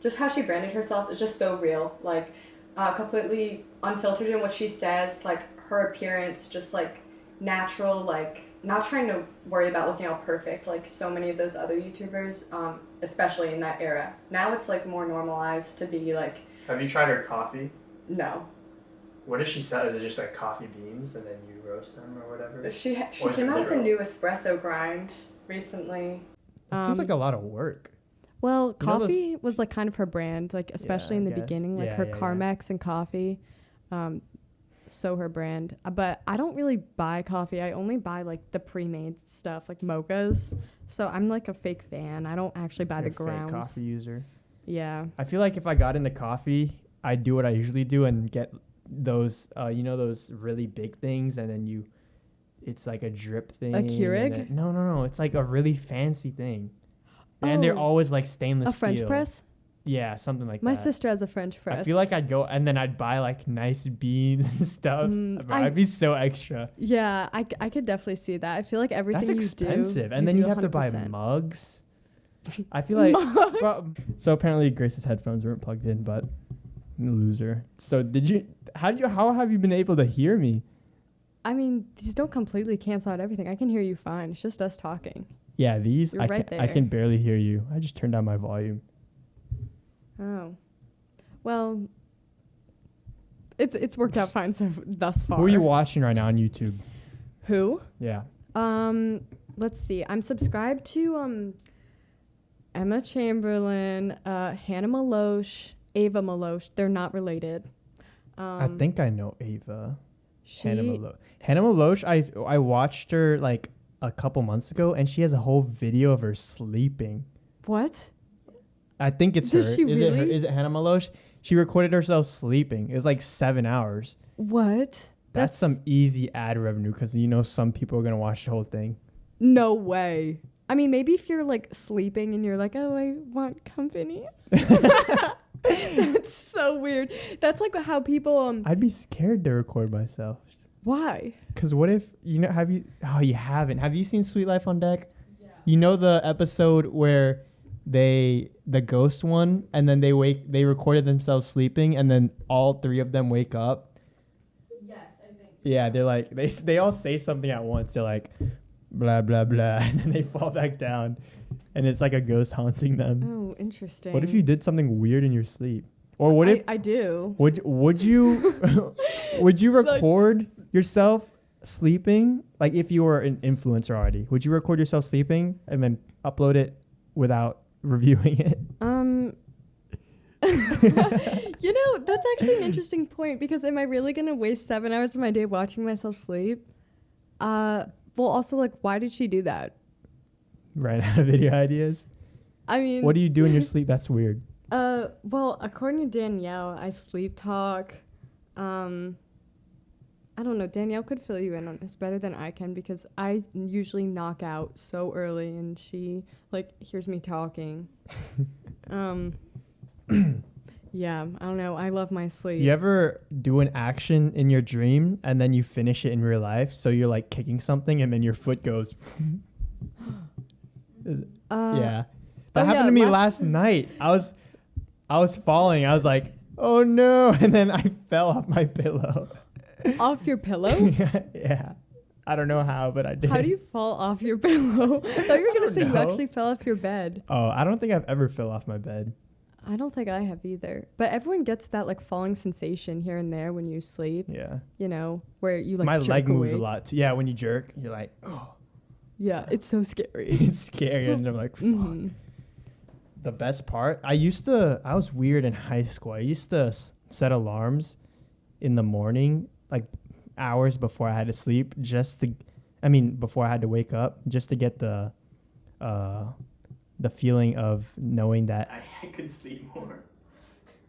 just how she branded herself is just so real. Like completely unfiltered in what she says. Like her appearance, just like natural. Like not trying to worry about looking all perfect. Like so many of those other YouTubers, especially in that era. Now it's like more normalized to be like. Have you tried her coffee? No. What does she sell? Is it just like coffee beans and then you roast them or whatever? She Or is came it out with a literal? new espresso grind recently. It seems like a lot of work. Well, You know those- coffee was like kind of her brand, like especially Yeah, in I the guess. beginning, like Yeah, her yeah, yeah. Carmex and coffee. So her brand. But I don't really buy coffee. I only buy like the pre-made stuff, like mochas. So I'm like a fake fan. I don't actually buy You're the a fake grounds. coffee user. Yeah. I feel like if I got into coffee, I'd do what I usually do and get those, those really big things, and then it's like a drip thing. A and Keurig? then- No. It's like a really fancy thing. And they're Oh, always like stainless a French steel. press? Yeah, something like My that. sister has a French press. I feel like I'd go and then I'd buy like nice beans and stuff. Bro, I- I'd be so extra. Yeah, I could definitely see that. I feel like everything That's you expensive. do. And then do you'd have to buy 100%. mugs. I feel like Mugs? so apparently Grace's headphones weren't plugged in, but loser. So how have you been able to hear me? I mean, these don't completely cancel out everything. I can hear you fine. It's just us talking. Yeah, these You're I right can there. barely hear you. I just turned down my volume. Oh. Well, it's worked out fine thus far. Who are you watching right now on YouTube? Who? Yeah. Let's see. I'm subscribed to Emma Chamberlain, Hannah Maloche, Ava Maloche. They're not related. I think I know Ava. Hannah She Maloche. Hannah Maloche, I watched her like a couple months ago, and she has a whole video of her sleeping. What? I think it's Does her. she Is it her? really? Is it Hannah Maloche? She recorded herself sleeping. It was like 7 hours. What? That's some easy ad revenue because some people are gonna watch the whole thing. No way. I mean, maybe if you're like sleeping and you're like, oh, I want company. That's so weird. That's like how people I'd be scared to record myself. why? Cause what if have you? Oh, you haven't. Have you seen Sweet Life on Deck? Yeah. You know the episode where the ghost one, and then they recorded themselves sleeping, and then all three of them wake up. Yes, I think. Yeah, they're like they all say something at once. They're like, blah blah blah, and then they fall back down, and it's like a ghost haunting them. Oh, interesting. What if you did something weird in your sleep? Or what if I do. would you would you Like- record yourself sleeping? Like if you were an influencer already, would you record yourself sleeping and then upload it without reviewing it? You know, that's actually an interesting point because am I really going to waste 7 hours of my day watching myself sleep? Well, also, like, why did she do that? Right out of video ideas. I mean, What do you do in your sleep? That's weird. Well, according to Danielle, I sleep talk. I don't know. Danielle could fill you in on this better than I can because I usually knock out so early and she like hears me talking. Yeah, I don't know. I love my sleep. You ever do an action in your dream and then you finish it in real life? So you're like kicking something and then your foot goes. Yeah. That happened to me last night. I was falling. I was like, oh no. And then I fell off my pillow. Off your pillow? Yeah. I don't know how, but I did. How do you fall off your pillow? I thought you were going to say you actually fell off your bed. Oh, I don't think I've ever fell off my bed. I don't think I have either. But everyone gets that like falling sensation here and there when you sleep. Yeah. You know, where you like my jerk leg moves awake. a lot too. Yeah, when you jerk, you're like, oh. Yeah, it's so scary. It's scary. And I'm like, fuck. Mm-hmm. The best part, I was weird in high school. I used to set alarms in the morning, like hours before I had to sleep, before I had to wake up, just to get the feeling of knowing that I could sleep more.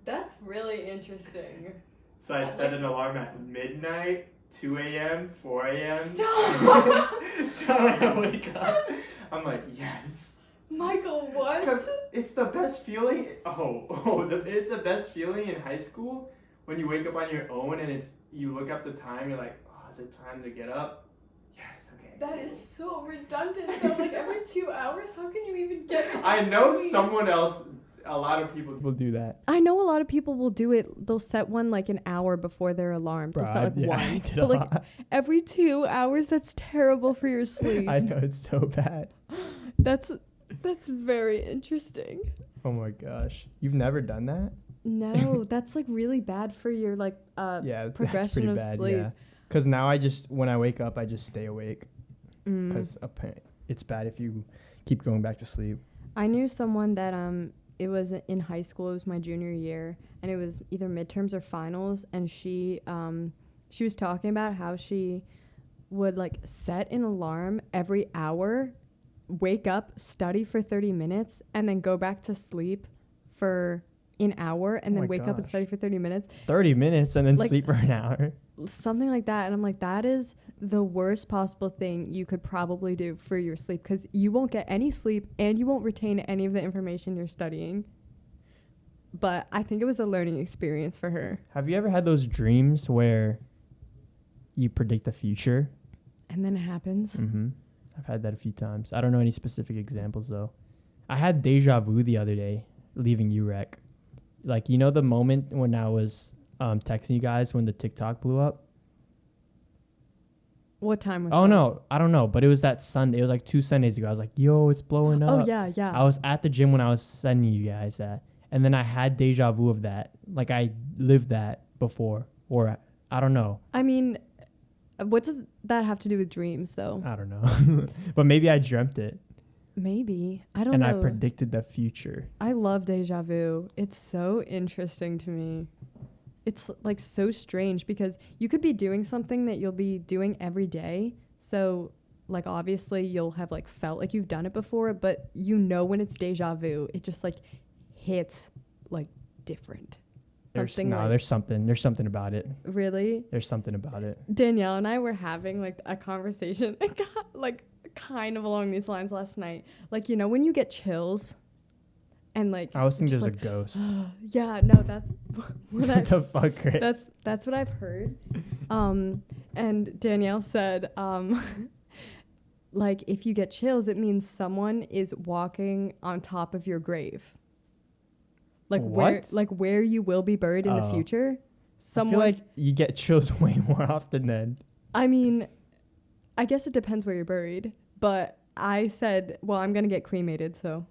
That's really interesting. So I'd set an alarm at midnight, 2 a.m., 4 a.m. Stop! So when I wake up, I'm like, yes. Michael, what? Because it's the best feeling. It's the best feeling in high school when you wake up on your own and you look up the time. You're like, oh, is it time to get up? Yes. Okay. That is so redundant though. Like every 2 hours, how can you even get? I know someone else. A lot of people will do that. I know a lot of people will do it. They'll set one like an hour before their alarm. They'll set like one. But like every 2 hours, that's terrible for your sleep. I know, it's so bad. That's very interesting. Oh my gosh. You've never done that? No, that's like really bad for your like progression of bad, sleep. Yeah. Because now when I wake up, I just stay awake. Because it's bad if you keep going back to sleep. I knew someone that it was in high school. It was my junior year, and it was either midterms or finals. And she was talking about how she would like set an alarm every hour, wake up, study for 30 minutes, and then go back to sleep for an hour, and then wake up and study for 30 minutes. 30 minutes and then like sleep for an hour. Something like that. And I'm like, that is the worst possible thing you could probably do for your sleep because you won't get any sleep and you won't retain any of the information you're studying. But I think it was a learning experience for her. Have you ever had those dreams where you predict the future? And then it happens? Mm-hmm. I've had that a few times. I don't know any specific examples, though. I had deja vu the other day, leaving UREC. Like, you know the moment when I was texting you guys when the TikTok blew up? What time was that? Oh, no. I don't know. But it was that Sunday. It was like 2 Sundays ago. I was like, yo, it's blowing up. Oh, yeah, yeah. I was at the gym when I was sending you guys that. And then I had deja vu of that. Like, I lived that before. Or, I don't know. I mean, what does that have to do with dreams, though? I don't know. But maybe I dreamt it. Maybe. I don't know. And I predicted the future. I love deja vu. It's so interesting to me. It's like so strange because you could be doing something that you'll be doing every day. So like obviously you'll have like felt like you've done it before, but you know when it's deja vu, it just like hits like different. There's something about it. Really? There's something about it. Danielle and I were having like a conversation like kind of along these lines last night. Like, you know, when you get chills and like I was thinking there's like, a ghost. Yeah, no, that's what the fuck, Chris? That's what I've heard. And Danielle said, like if you get chills, it means someone is walking on top of your grave. Like what? where you will be buried in the future. Someone, I feel like you get chills way more often than. I mean, I guess it depends where you're buried. But I said, well, I'm gonna get cremated, so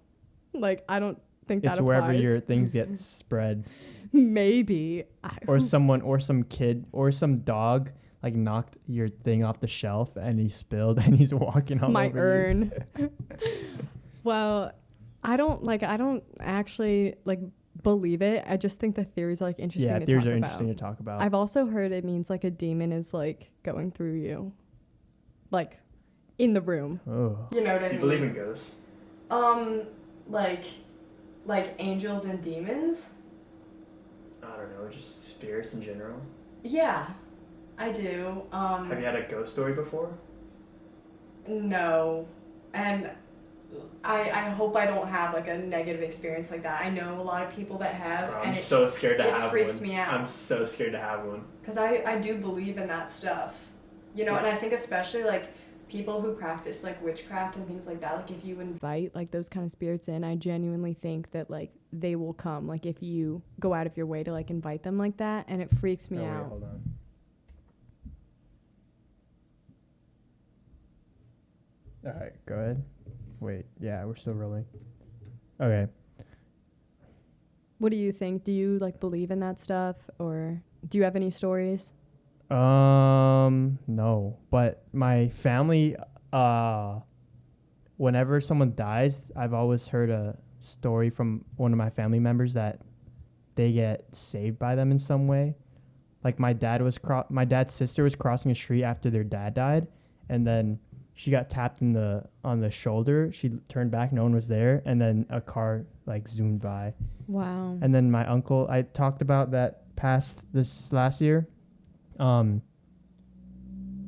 like I don't think that it's applies. wherever your things get spread. Maybe. Or someone or some kid or some dog like knocked your thing off the shelf and he spilled and he's walking all my over urn. Well, I don't actually like believe it. I just think the theories are like interesting Yeah, to theories talk are about. interesting to talk about. I've also heard it means like a demon is like going through you, like in the room. Oh. You know what I mean? Do you believe in ghosts? Like angels and demons? I don't know, just spirits in general. Yeah, I do. Have you had a ghost story before? No. And I hope I don't have like a negative experience like that. I know a lot of people that have, Bro, and I'm so scared to have one. it freaks me out. I'm so scared to have one. Because I do believe in that stuff. You know, Yeah. and I think especially like people who practice like witchcraft and things like that, like if you Invite like those kind of spirits in, I genuinely think that like they will come. Like if you go out of your way to like invite them like that, and it freaks me Oh, wait, out. hold on. All right, go ahead. Wait, yeah, we're still rolling. Okay. What do you think? Do you like believe in that stuff, or do you have any stories? No, but my family, whenever someone dies, I've always heard a story from one of my family members that they get saved by them in some way. Like my dad's sister was crossing a street after their dad died, and then she got tapped on the shoulder. She turned back, no one was there, and then a car like zoomed by. Wow. And then my uncle, I talked about that passed this last year.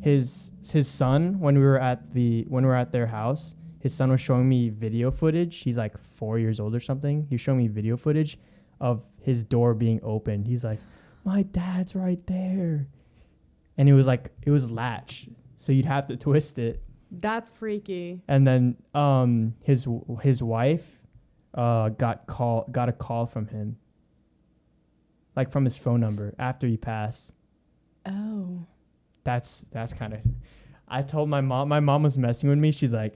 His son, when we were at their house, his son was showing me video footage. He's like 4 years old or something. He was showing me video footage of his door being opened. He's like, my dad's right there. And it was latched, so you'd have to twist it. That's freaky. And then his wife got a call from him, like from his phone number after he passed. Oh. That's kind of. I told my mom. My mom was messing with me. She's like,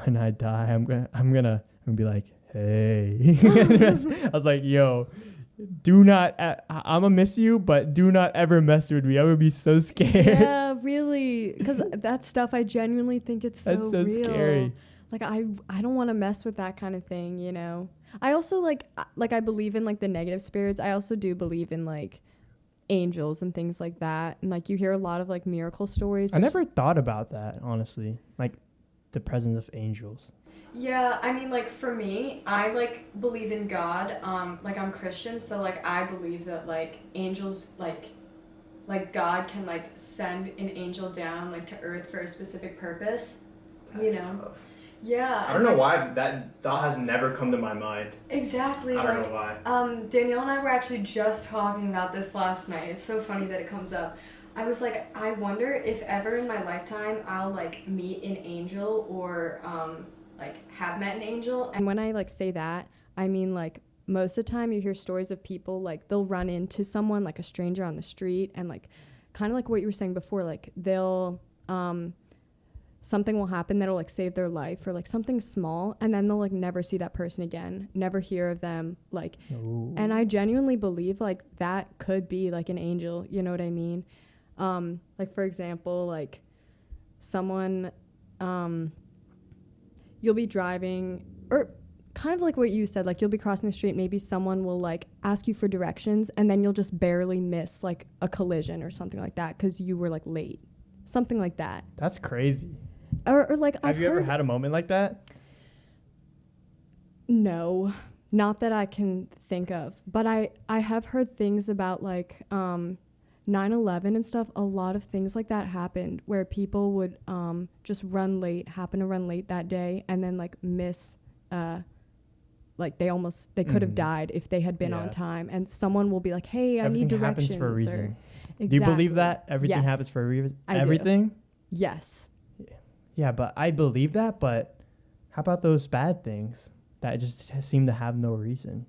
when I die, I'm gonna be like, hey. I was like, yo, do not. I'ma miss you, but do not ever mess with me. I would be so scared. Yeah, really. Because that stuff, I genuinely think it's so That's so real. scary. Like I don't want to mess with that kind of thing, you know. I also like I believe in like the negative spirits. I also do believe in like angels and things like that. And like you hear a lot of like miracle stories. I never thought about that, honestly. Like the presence of angels. Yeah, I mean, like, for me, I, like, believe in God. Like, I'm Christian, so, like, I believe that, like, angels, like, God can, like, send an angel down, like, to Earth for a specific purpose. That's you know? tough. Yeah. I don't know why that thought has never come to my mind. Exactly. I don't know why. Danielle and I were actually just talking about this last night. It's so funny that it comes up. I was like, I wonder if ever in my lifetime I'll, like, meet an angel or, like, have met an angel. And when I like say that, I mean like most of the time you hear stories of people like they'll run into someone like a stranger on the street and like kind of like what you were saying before, like they'll something will happen that'll like save their life or like something small, and then they'll like never see that person again, never hear of them, like. Ooh. And I genuinely believe like that could be like an angel, you know what I mean? Like for example, like someone you'll be driving, or kind of like what you said, like you'll be crossing the street, maybe someone will like ask you for directions, and then you'll just barely miss like a collision or something like that because you were like late, something like that. That's crazy. Or like Have you ever had a moment like that? No, not that I can think of, but I have heard things about like 9/11 and stuff. A lot of things like that happened where people would just happen to run late that day, and then like miss like they could have died if they had been on time, and someone will be like, hey, I need directions. Everything happens for a reason. Exactly. Do you believe that everything Yes. happens for a reason? I do. Everything? Yes. Yeah, but I believe that, but how about those bad things that just seem to have no reason?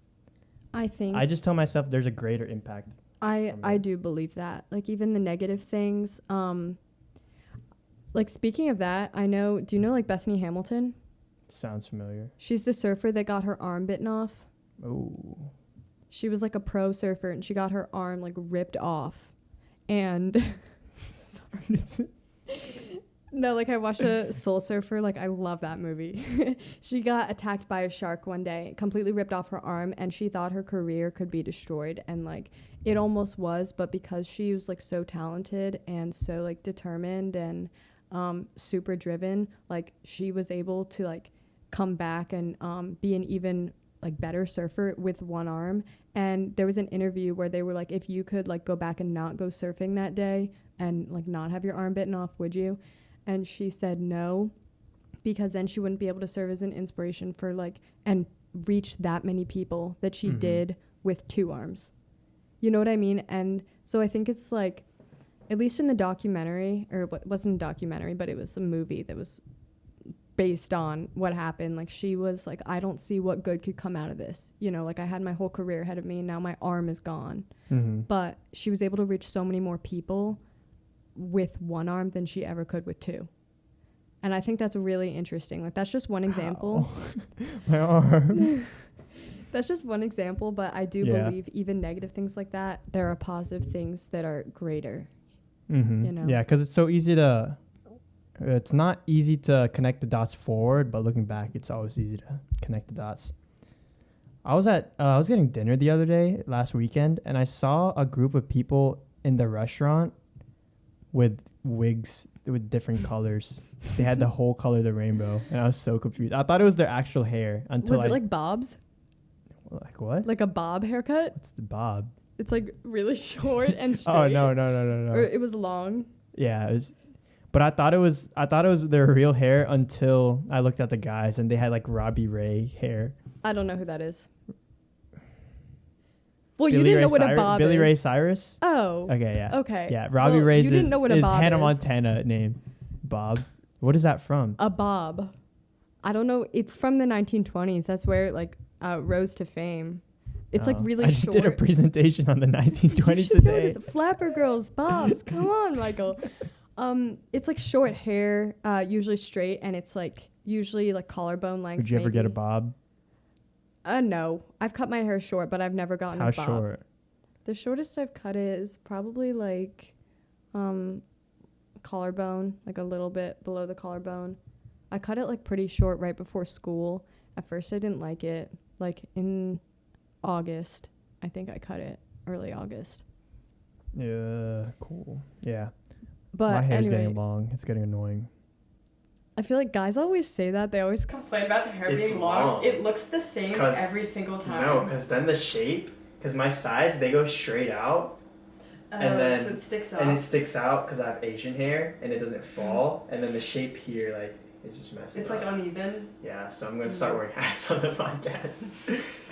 I think I just tell myself there's a greater impact. I do believe that. Like even the negative things. Like speaking of that, do you know like Bethany Hamilton? Sounds familiar. She's the surfer that got her arm bitten off. Oh. She was like a pro surfer and she got her arm like ripped off. And No, like I watched a Soul Surfer. Like I love that movie. She got attacked by a shark one day, completely ripped off her arm, and she thought her career could be destroyed. And like it almost was, but because she was like so talented and so like determined and super driven, like she was able to like come back and be an even like better surfer with one arm. And there was an interview where they were like, if you could like go back and not go surfing that day and like not have your arm bitten off, would you? And she said no, because then she wouldn't be able to serve as an inspiration for like and reach that many people that she did with two arms. You know what I mean? And so I think it's like, at least in the documentary, or what wasn't a documentary, but it was a movie that was based on what happened. Like she was like, I don't see what good could come out of this. You know, like I had my whole career ahead of me and now my arm is gone. But she was able to reach so many more people with one arm than she ever could with two. And I think that's really interesting. Like that's just one example. My arm. That's just one example, but I do believe even negative things like that, there are positive things that are greater. You know? Yeah, because it's so easy to it's not easy to connect the dots forward, but looking back it's always easy to connect the dots. I was getting dinner the other day, last weekend, and I saw a group of people in the restaurant with wigs with different colors. They had the whole color of the rainbow, and I was so confused. I thought it was their actual hair until Was it like bobs? Like what? Like a bob haircut? What's the bob? It's like really short and straight. Oh no. Or it was long. Yeah, it was, but I thought it was their real hair until I looked at the guys and they had like Robbie Ray hair. I don't know who that is. Well, Billy you didn't Ray know what Cyrus, a bob Billy is. Ray Cyrus? Oh. Okay, yeah. Okay. Yeah, Robbie Well, Ray's you didn't know what a is bob Hannah is. Montana name. Bob. What is that from? A bob. I don't know. It's from the 1920s. That's where it like rose to fame. It's like really I just short. did a presentation on the 1920s You should know today. this. Flapper girls, bobs. Come on, Michael. It's like short hair, usually straight, and it's like usually like collarbone length. Would you ever get a maybe. bob? No. I've cut my hair short, but I've never gotten How a bob. short? The shortest I've cut is probably like collarbone, like a little bit below the collarbone. I cut it like pretty short right before school. At first I didn't like it. Like in August, I think I cut it early August. Yeah, cool. Yeah. But My hair's anyway, getting long. It's getting annoying. I feel like guys always say that. They always Complain about the hair It's being long. long. It looks the same 'Cause- every single time. No, because then the shape, because my sides, they go straight out. and then- so it sticks And it off. sticks out because I have Asian hair and it doesn't fall. And then the shape here, like, it's just messing It's up. like uneven. Yeah, so I'm gonna start wearing hats on the podcast.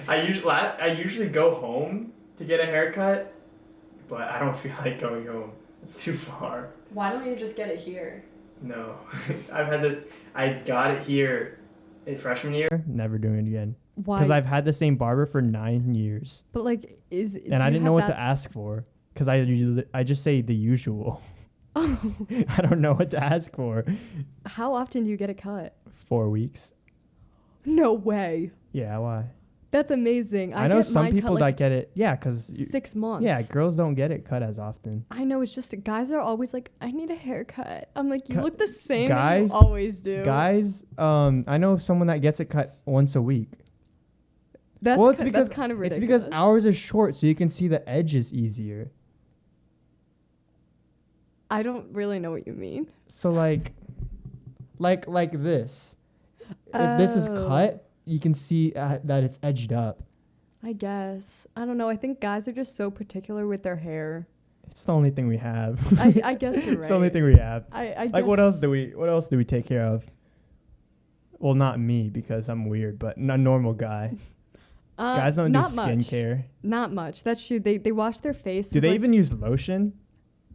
I usually go home to get a haircut, but I don't feel like going home. It's too far. Why don't you just get it here? No, I got it here in freshman year. Never doing it again. why? Because I've had the same barber for 9 years. But like, And I didn't know what to ask for. Because I just say the usual. Oh, I don't know what to ask for. how often do you get a cut? 4 weeks. No way. Yeah, why? That's amazing. I know get some mine people cut, like, that get it. Yeah, because 6 months. yeah, girls don't get it cut as often. I know. It's just guys are always like, I need a haircut. I'm like, you Gu- look the same. guys- as you always do. Guys, I know someone that gets it cut once a week. That's well, it's that's because kind of it's ridiculous. because ours are short, so you can see the edges easier. I don't really know what you mean. So like this. If this is Oh. cut, you can see that it's edged up. I guess. I don't know. I think guys are just so particular with their hair. It's the only thing we have. I guess you're right. It's the only thing we have. I Like guess, what else do we take care of? Well, not me because I'm weird, but a normal guy. Guys don't do not much. skincare. Not much. That's true. They wash their face. Do with, they like- even use lotion?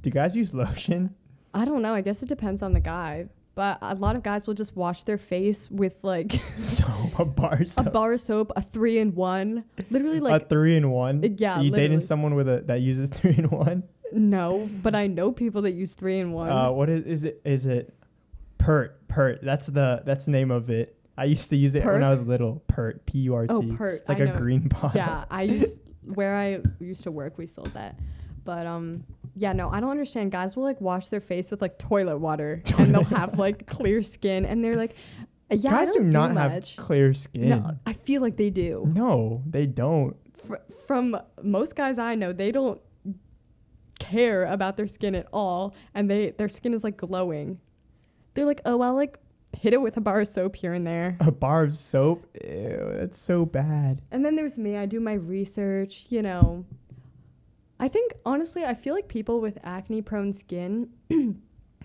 Do guys use lotion? I don't know. I guess it depends on the guy. But a lot of guys will just wash their face with like Soap, a bar a soap. bar of soap, a 3-in-1. Literally like a 3-in-1. yeah, You dating literally. someone that uses 3-in-1? no, but I know people that use 3-in-1. What is it? Is it Pert? That's the name of it. I used to use it when I was little. Pert, P-U-R-T. Oh, Pert. It's like I a know. green bottle. Yeah, where I used to work, we sold that. But Yeah, no, I don't understand. Guys will like wash their face with like toilet water and they'll have like clear skin and they're like, yeah, Guys I don't do not much. have clear skin. No, I feel like they do. No, they don't. From most guys I know, they don't care about their skin at all, and their skin is like glowing. They're like, oh, I'll like hit it with a bar of soap here and there. A bar of soap? Ew, that's so bad. And then there's me. I do my research, you know. I think, honestly, I feel like people with acne-prone skin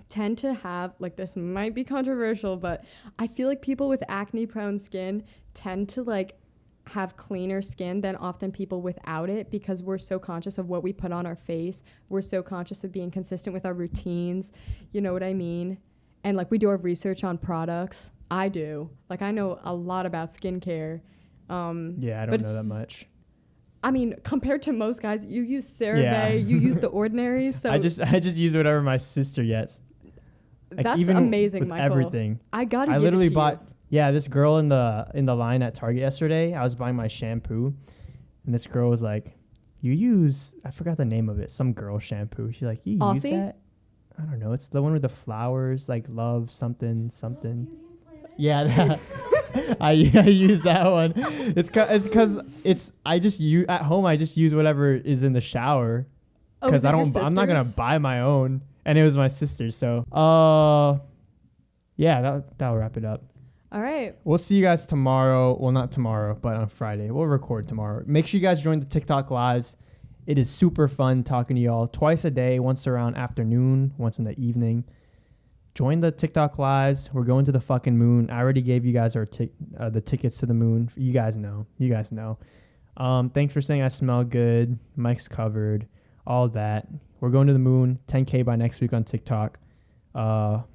tend to have, like, this might be controversial, but I feel like people with acne-prone skin tend to, like, have cleaner skin than often people without it, because we're so conscious of what we put on our face. We're so conscious of being consistent with our routines. You know what I mean? And, like, we do our research on products. I do. Like, I know a lot about skincare. Yeah, I don't know that much. I mean, compared to most guys, you use CeraVe, you use The Ordinary. So I just use whatever my sister gets. Like, that's even amazing, with Michael. everything. I gotta. I give literally it to bought. You. Yeah, this girl in the line at Target yesterday. I was buying my shampoo, and this girl was like, "You use?" I forgot the name of it. Some girl shampoo. She's like, "You use that?" I don't know. It's the one with the flowers, like love something. Yeah, that. I use that one. It's because I just use at home. I just use whatever is in the shower because I'm not gonna buy my own. And it was my sister's. So yeah, that'll wrap it up. All right. We'll see you guys tomorrow. Well, not tomorrow, but on Friday. We'll record tomorrow. Make sure you guys join the TikTok lives. It is super fun talking to y'all twice a day, once around afternoon, once in the evening. Join the TikTok lives. We're going to the fucking moon. I already gave you guys the tickets to the moon. You guys know. Thanks for saying I smell good. Mike's covered. All that. We're going to the moon. 10K by next week on TikTok.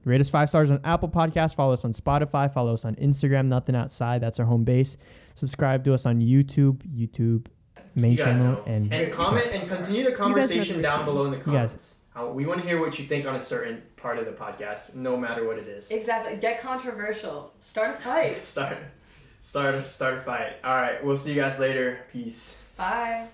Rate us 5 stars on Apple Podcasts. Follow us on Spotify. Follow us on Instagram. Nothing outside. That's our home base. Subscribe to us on YouTube main channel, and comment and continue the conversation down below in the comments. We want to hear what you think on a certain part of the podcast, no matter what it is. Exactly. Get controversial. Start a fight. Start a fight. All right. We'll see you guys later. Peace. Bye.